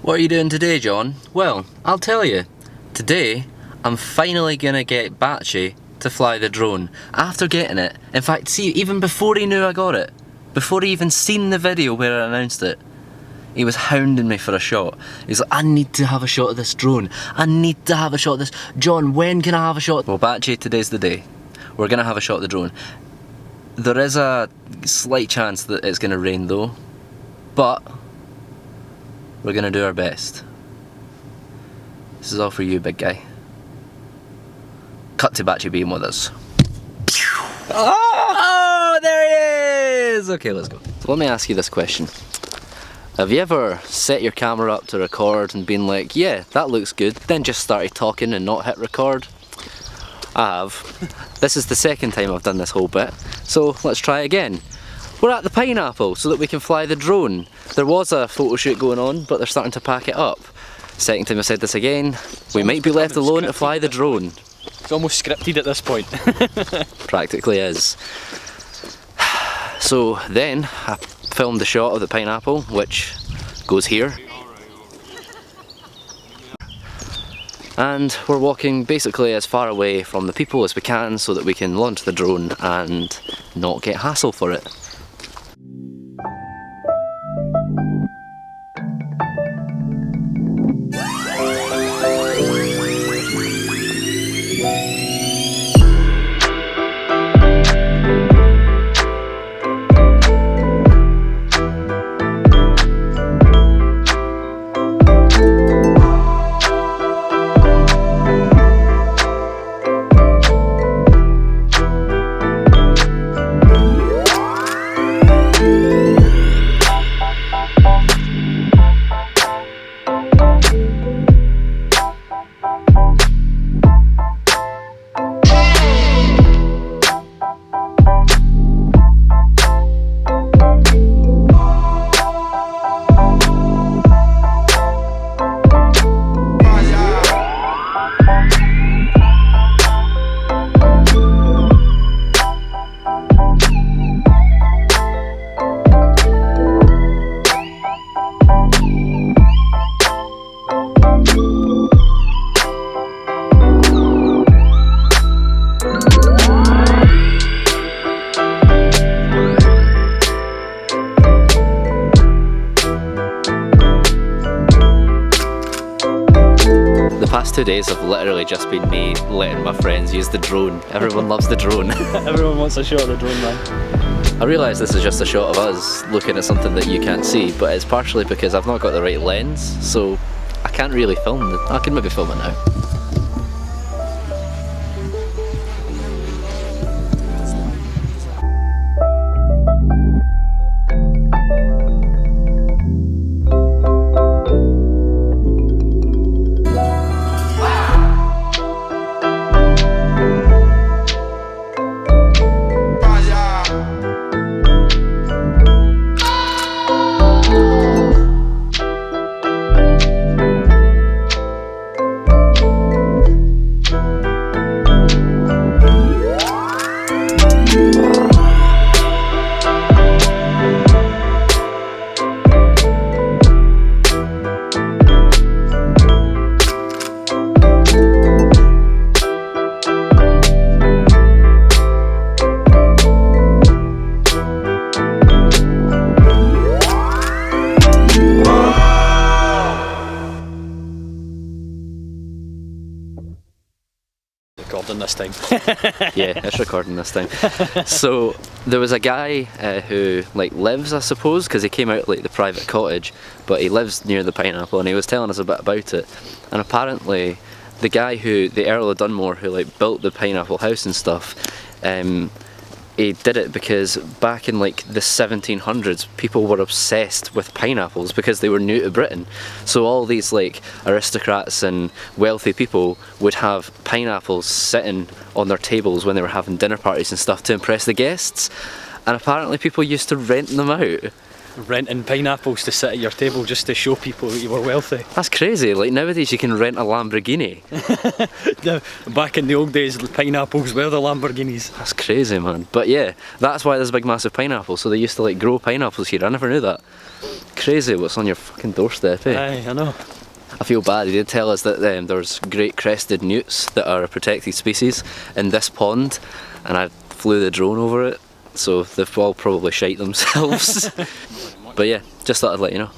What are you doing today, John? Well, I'll tell you. Today, I'm finally gonna get Batchy to fly the drone. After getting it, in fact, see, even before he knew I got it, before he even seen the video where I announced it, he was hounding me for a shot. He's like, I need to have a shot of this drone. I need to have a shot of this. John, when can I have a shot? Well, Batchy, today's the day. We're gonna have a shot of the drone. There is a slight chance that it's gonna rain though, but we're gonna do our best. This is all for you, big guy. Cut to Batchy being with us. Oh, there he is! Okay, let's go. So let me ask you this question. Have you ever set your camera up to record and been like, yeah, that looks good, then just started talking and not hit record? I have. This is the second time I've done this whole bit, so let's try again. We're at the pineapple so that we can fly the drone. There was a photo shoot going on, but they're starting to pack it up. Second time I said this again, we might be left alone to fly the drone. It's almost scripted at this point. Practically is. So then I filmed the shot of the pineapple, which goes here. And we're walking basically as far away from the people as we can so that we can launch the drone and not get hassle for it. The past 2 days have literally just been me letting my friends use the drone. Everyone loves the drone. Everyone wants a shot of the drone, man. I realise this is just a shot of us looking at something that you can't see, but it's partially because I've not got the right lens, so I can't really film it. I can maybe film it now. Recording this time. Yeah, it's recording this time. So there was a guy who lives, I suppose, because he came out the private cottage, but he lives near the pineapple, and he was telling us a bit about it. And apparently the guy the Earl of Dunmore, who built the pineapple house and stuff, he did it because back in the 1700s people were obsessed with pineapples because they were new to Britain. So all these aristocrats and wealthy people would have pineapples sitting on their tables when they were having dinner parties and stuff to impress the guests. And apparently people used to rent them out Renting pineapples to sit at your table just to show people that you were wealthy. That's crazy. Like nowadays you can rent a Lamborghini. Back in the old days, the pineapples were the Lamborghinis. That's crazy, man. But yeah, that's why there's a big massive pineapple. So they used to like grow pineapples here. I never knew that. Crazy what's on your fucking doorstep, eh? Aye, I know. I feel bad. He did tell us that there's great crested newts that are a protected species in this pond, and I flew the drone over it, so they've all probably shite themselves. But yeah, just thought I'd let you know.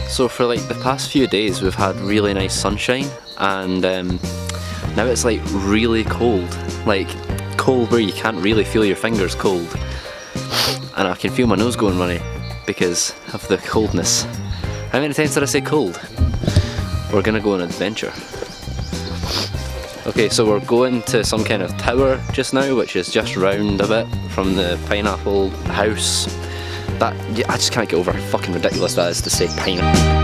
So for like the past few days we've had really nice sunshine, and now it's like really cold, like cold where you can't really feel your fingers cold, and I can feel my nose going runny because of the coldness. How many times did I say cold? We're gonna go on an adventure. Okay, so we're going to some kind of tower just now, which is just round a bit from the pineapple house. That, yeah, I just can't get over how fucking ridiculous that is to say pineapple.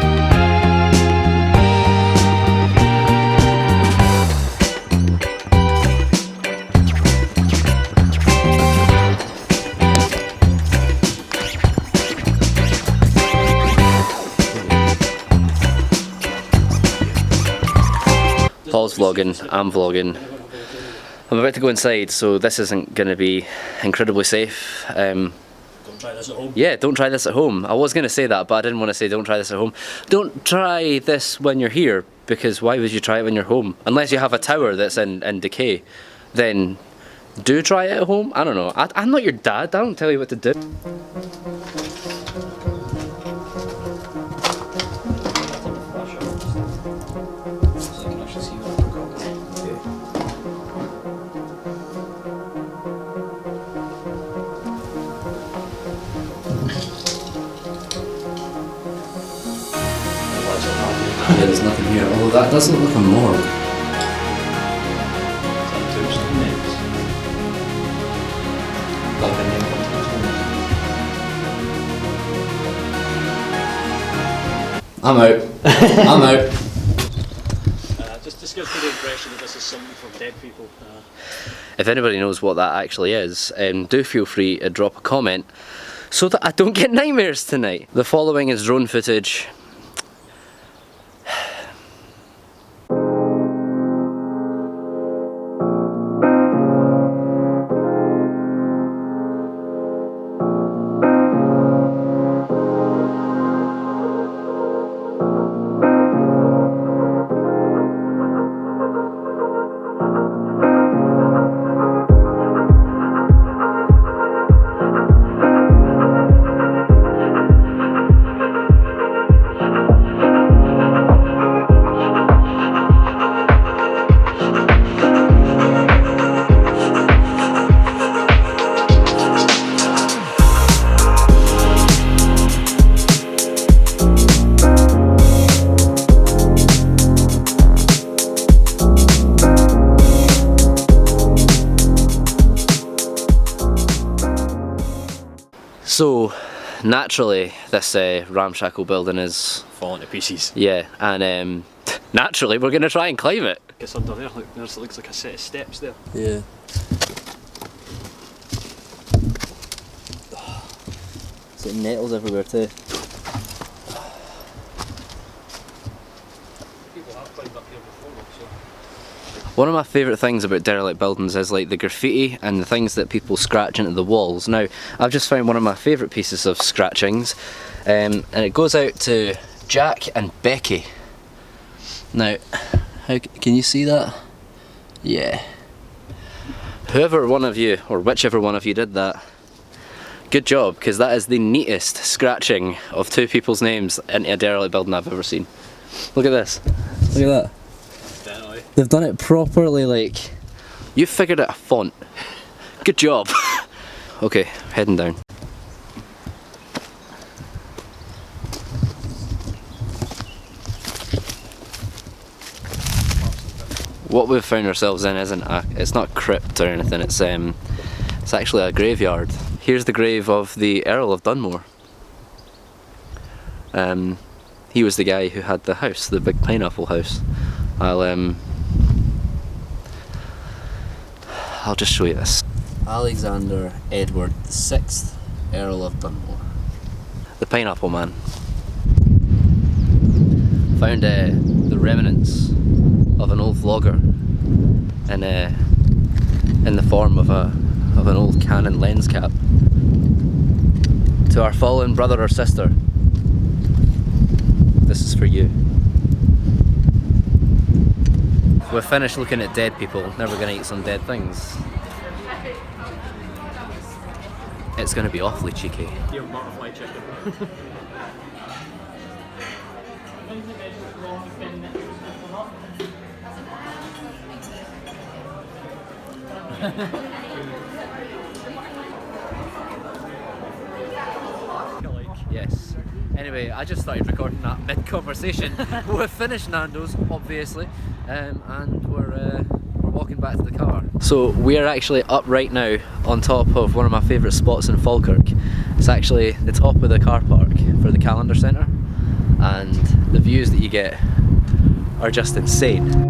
Paul's vlogging, I'm vlogging. I'm about to go inside, so this isn't going to be incredibly safe. Don't try this at home. Yeah, don't try this at home. I was going to say that, but I didn't want to say don't try this at home. Don't try this when you're here, because why would you try it when you're home? Unless you have a tower that's in decay, then do try it at home. I don't know. I'm not your dad. I don't tell you what to do. Yeah, there's nothing here. Although that doesn't look a morgue. I'm out. I'm out. Just gives me the impression that this is something for dead people. If anybody knows what that actually is, do feel free to drop a comment so that I don't get nightmares tonight. The following is drone footage. So, naturally, this ramshackle building is falling to pieces. Yeah, and naturally, we're going to try and climb it. It's under there. Look, there looks like a set of steps there. Yeah. It's like nettles everywhere too. People have climbed up here before, so. One of my favourite things about derelict buildings is like the graffiti and the things that people scratch into the walls. Now, I've just found one of my favourite pieces of scratchings, and it goes out to Jack and Becky. Now, can you see that? Yeah. Whoever one of you, or whichever one of you did that, good job, because that is the neatest scratching of two people's names into a derelict building I've ever seen. Look at this. Look at that. Definitely. They've done it properly, like, you figured out a font. Good job. Okay, heading down. What we've found ourselves in it's not a crypt or anything, it's actually a graveyard. Here's the grave of the Earl of Dunmore. He was the guy who had the house, the big pineapple house. I'll just show you this. Alexander Edward VI, Earl of Dunmore. The Pineapple Man. Found the remnants of an old vlogger in the form of an old Canon lens cap. To our fallen brother or sister, this is for you. We've finished looking at dead people, now we're going to eat some dead things. It's going to be awfully cheeky. Your butterfly chicken. Yes. Anyway, I just started recording that mid-conversation. We've finished Nando's, obviously, and we're walking back to the car. So we are actually up right now on top of one of my favourite spots in Falkirk. It's actually the top of the car park for the Calendar Centre, and the views that you get are just insane.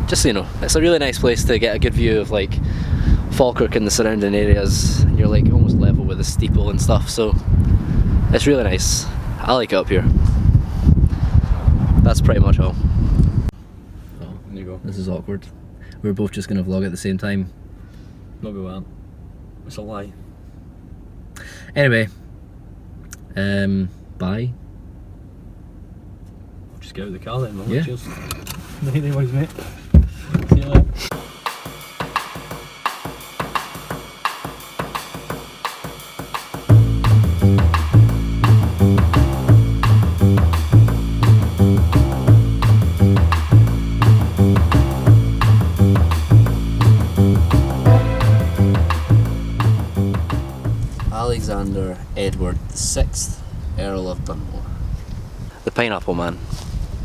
Just so you know, it's a really nice place to get a good view of like Falkirk and the surrounding areas, and you're like almost level with the steeple and stuff, so it's really nice. I like it up here. That's pretty much all. Oh, there you go. This is awkward. We're both just going to vlog at the same time. No, we won't. It's a lie. Anyway, bye. I'll just get out of the car then, man. Yeah. Cheers. Anyways, mate. See you later. Alexander Edward VI, Earl of Dunmore. The Pineapple Man.